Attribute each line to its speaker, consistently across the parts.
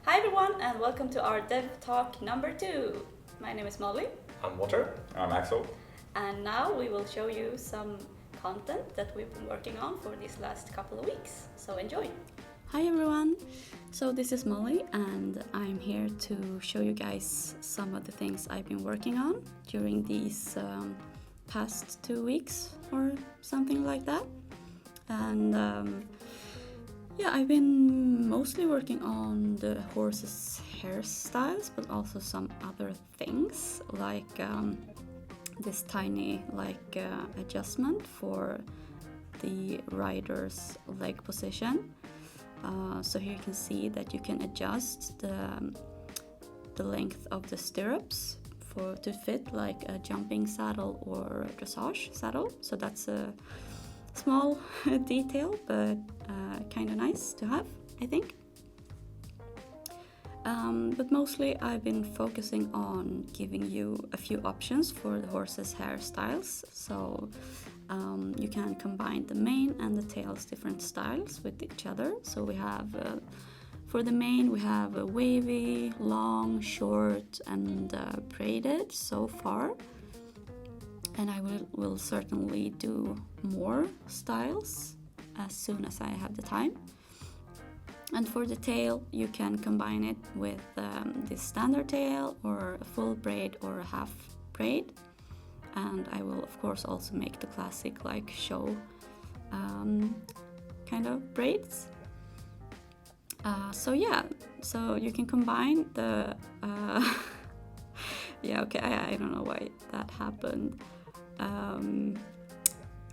Speaker 1: Hi everyone and welcome to our Dev Talk number 2. My name is Molly.
Speaker 2: I'm Walter.
Speaker 3: I'm Axel.
Speaker 1: And now we will show you some content that we've been working on for these last couple of weeks. So enjoy!
Speaker 4: Hi everyone! So this is Molly and I'm here to show you guys some of the things I've been working on during these past 2 weeks or something like that. And I've been mostly working on the horses' hairstyles, but also some other things like this tiny adjustment for the rider's leg position. So here you can see that you can adjust the length of the stirrups to fit like a jumping saddle or a dressage saddle. So that's a small detail, but kind of nice to have, I think. But mostly I've been focusing on giving you a few options for the horse's hairstyles. So you can combine the mane and the tail's different styles with each other. So we have, for the mane, we have a wavy, long, short, and braided so far. And I will certainly do more styles as soon as I have the time. And for the tail, you can combine it with this standard tail or a full braid or a half braid. And I will of course also make the classic like show kind of braids. So you can combine the I don't know why that happened.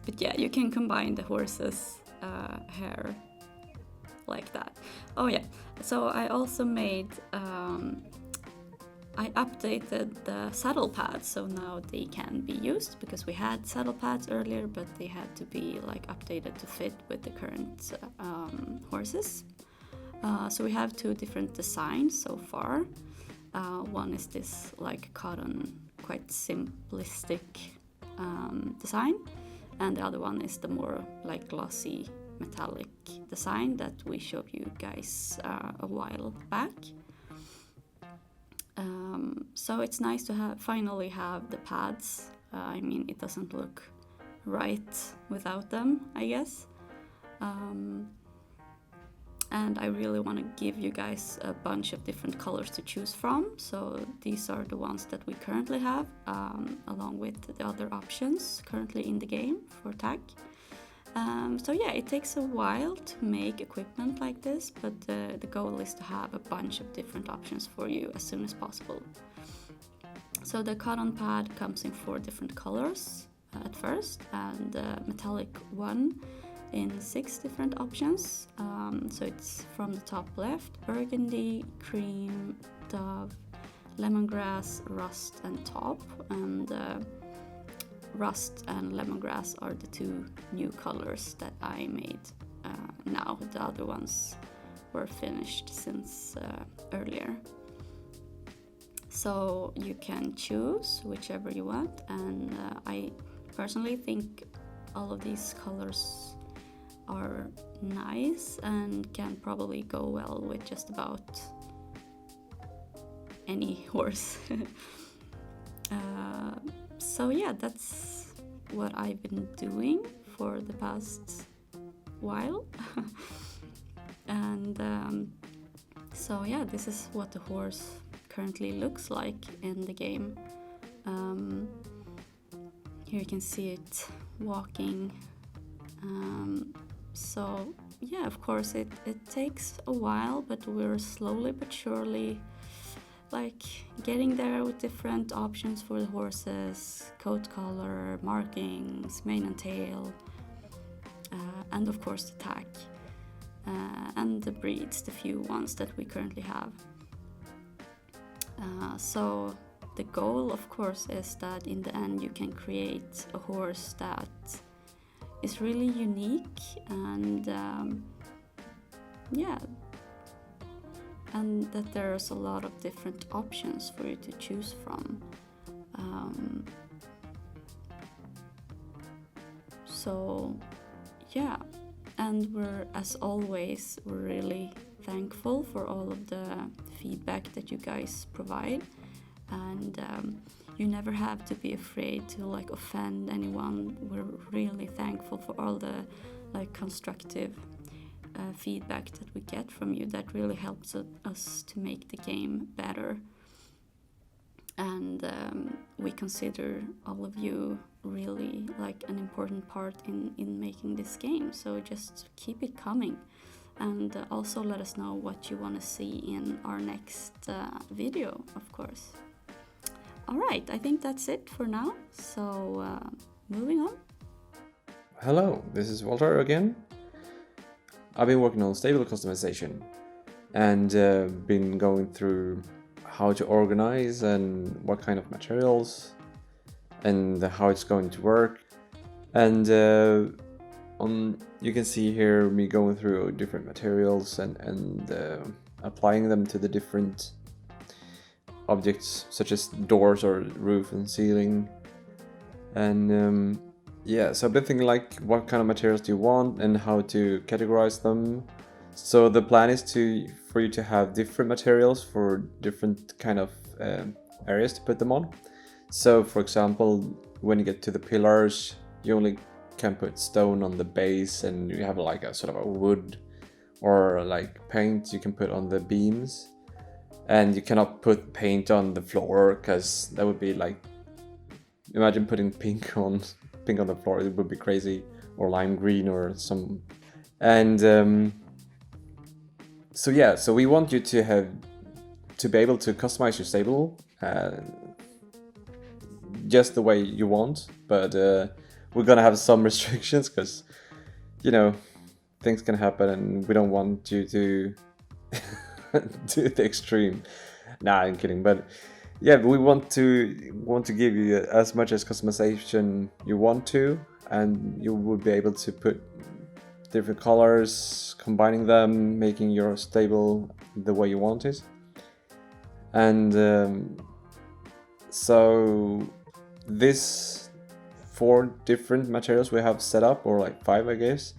Speaker 4: But yeah, you can combine the horse's hair like that. Oh yeah, so I also made I updated the saddle pads, so now they can be used, because we had saddle pads earlier, but they had to be like updated to fit with the current horses. So we have 2 different designs so far. One is this like cotton, quite simplistic design, and the other one is the more like glossy metallic design that we showed you guys a while back. So it's nice to finally have the pads. I mean, it doesn't look right without them, I guess. And I really want to give you guys a bunch of different colors to choose from. So these are the ones that we currently have, along with the other options currently in the game for tag. So yeah, it takes a while to make equipment like this, but the goal is to have a bunch of different options for you as soon as possible. So the cotton pad comes in 4 different colors at first, and the metallic one in 6 different options. So it's from the top left: burgundy, cream, dove, lemongrass, rust, and taupe. And rust and lemongrass are the 2 new colors that I made now. The other ones were finished since earlier. So you can choose whichever you want, and I personally think all of these colors are nice and can probably go well with just about any horse. So yeah, that's what I've been doing for the past while. And so yeah, this is what the horse currently looks like in the game. Here you can see it walking. So yeah, of course it takes a while, but we're slowly but surely like getting there with different options for the horses: coat color, markings, mane and tail, and of course the tack, and the breeds, the few ones that we currently have. So the goal, of course, is that in the end you can create a horse that is really unique and and that there's a lot of different options for you to choose from. So yeah, and we're, as always, we're really thankful for all of the feedback that you guys provide, and you never have to be afraid to like offend anyone. We're really thankful for all the like constructive feedback that we get from you. That really helps us to make the game better, and we consider all of you really like an important part in making this game. So just keep it coming, and also let us know what you want to see in our next video, of course. All right, I think that's it for now. So moving on.
Speaker 2: Hello, this is Walter again. I've been working on stable customization and been going through how to organize and what kind of materials and how it's going to work. And you can see here me going through different materials and applying them to the different objects such as doors or roof and ceiling. And yeah, so I've been thinking like what kind of materials do you want and how to categorize them. So the plan is for you to have different materials for different kind of areas to put them on. So for example, when you get to the pillars, you only can put stone on the base, and you have like a sort of a wood or like paint you can put on the beams. And you cannot put paint on the floor, because that would be like, imagine putting pink on the floor, it would be crazy, or lime green or some. And so yeah, so we want you to be able to customize your stable just the way you want, but we're gonna have some restrictions because, you know, things can happen and we don't want you to to the extreme. Nah, I'm kidding, but yeah, we want to give you as much as customization you want to, and you will be able to put different colors, combining them, making your stable the way you want it. And so this 4 different materials we have set up, or like 5 I guess,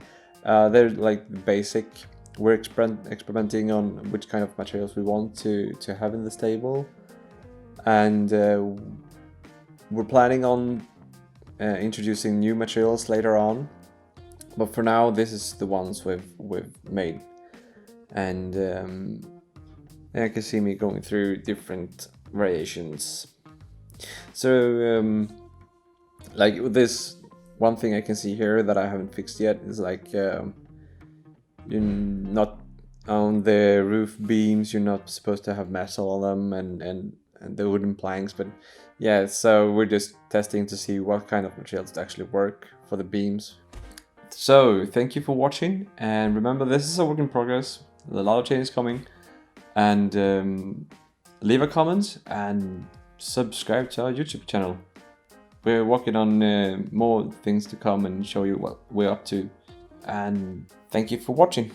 Speaker 2: they're like basic. We're experimenting on which kind of materials we want to have in the stable, and we're planning on introducing new materials later on. But for now, this is the ones we've made, and you can see me going through different variations. So like with this, one thing I can see here that I haven't fixed yet is like you're not on the roof beams, you're not supposed to have metal on them and the wooden planks. But yeah, so we're just testing to see what kind of materials actually work for the beams. So thank you for watching, and remember, this is a work in progress. There's a lot of changes coming, and leave a comment and subscribe to our YouTube channel. We're working on more things to come and show you what we're up to. And thank you for watching.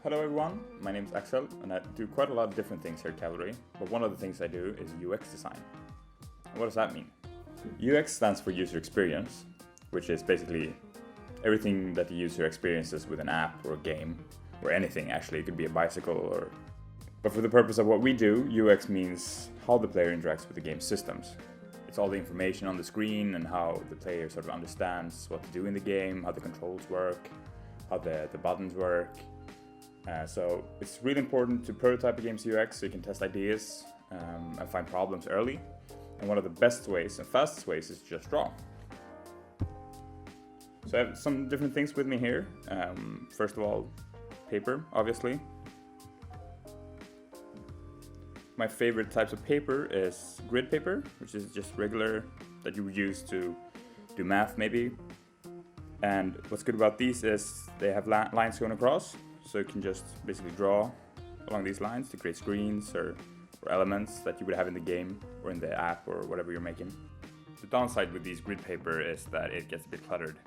Speaker 3: Hello everyone, my name is Axel, and I do quite a lot of different things here at Cavalry, but one of the things I do is UX design. And what does that mean? UX stands for user experience, which is basically everything that the user experiences with an app or a game, or anything actually. It could be a bicycle or... But for the purpose of what we do, UX means how the player interacts with the game systems. It's all the information on the screen and how the player sort of understands what to do in the game, how the controls work, how the buttons work. So it's really important to prototype a game's UX so you can test ideas and find problems early. And one of the best ways and fastest ways is to just draw. So I have some different things with me here. First of all, paper, obviously. My favorite types of paper is grid paper, which is just regular that you would use to do math maybe. And what's good about these is they have lines going across, so you can just basically draw along these lines to create screens or elements that you would have in the game or in the app or whatever you're making. The downside with these grid paper is that it gets a bit cluttered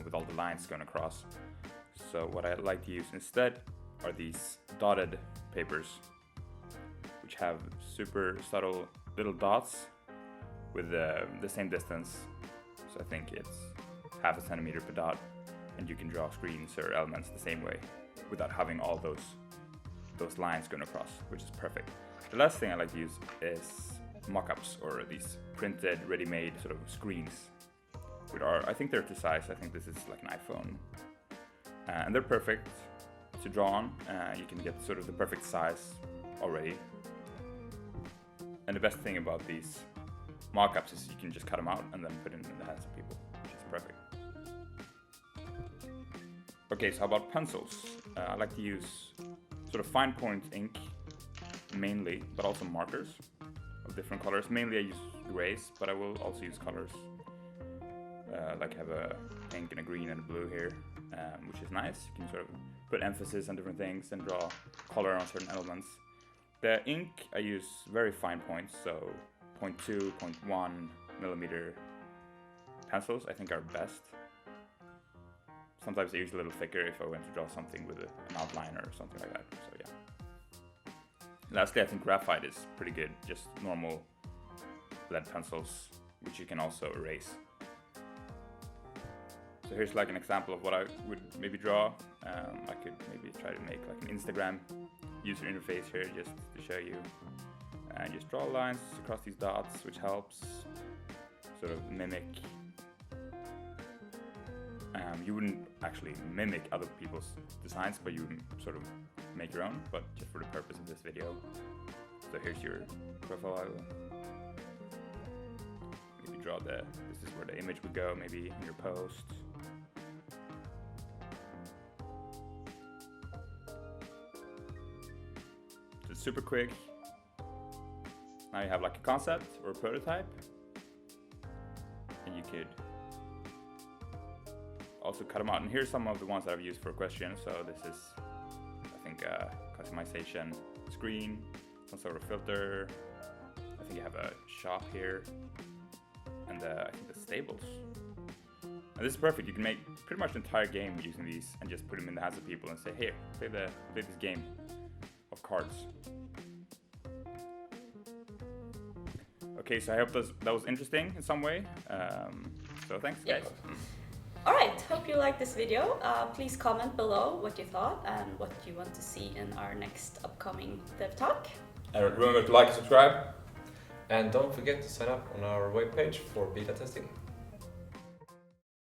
Speaker 3: with all the lines going across. So what I like to use instead are these dotted papers, which have super subtle little dots with the same distance. So I think it's 0.5 centimeter per dot, and you can draw screens or elements the same way. without having all those lines going across, which is perfect. The last thing I like to use is mock-ups, or these printed, ready-made sort of screens. I think they're to size. I think this is like an iPhone, and they're perfect to draw on. You can get sort of the perfect size already. And the best thing about these mock-ups is you can just cut them out and then put it in the hands of people, which is perfect. Okay, so how about pencils? I like to use sort of fine point ink mainly, but also markers of different colors. Mainly I use grays, but I will also use colors. Like have a pink and a green and a blue here, which is nice. You can sort of put emphasis on different things and draw color on certain elements. The ink I use very fine points, so 0.2, 0.1 millimeter pencils I think are best. Sometimes I use a little thicker if I want to draw something with an outline or something like that, so yeah. Lastly, I think graphite is pretty good, just normal lead pencils, which you can also erase. So here's like an example of what I would maybe draw. I could maybe try to make like an Instagram user interface here just to show you. And just draw lines across these dots, which helps sort of mimic. You wouldn't actually mimic other people's designs, but you would sort of make your own, but just for the purpose of this video. So here's your profile. Maybe draw this is where the image would go, maybe in your post. So it's super quick. Now you have like a concept or a prototype, and you could also cut them out. And here's some of the ones that I've used for Equestrian. So this is, I think, customization screen, some sort of filter. I think you have a shop here, and I think the stables. And this is perfect. You can make pretty much the entire game using these and just put them in the hands of people and say, "Here, play this game of cards." Okay, so I hope that was interesting in some way. So thanks, guys.
Speaker 1: Alright, hope you liked this video. Please comment below what you thought and what you want to see in our next upcoming Dev Talk.
Speaker 5: And remember to like and subscribe.
Speaker 6: And don't forget to sign up on our webpage for beta testing.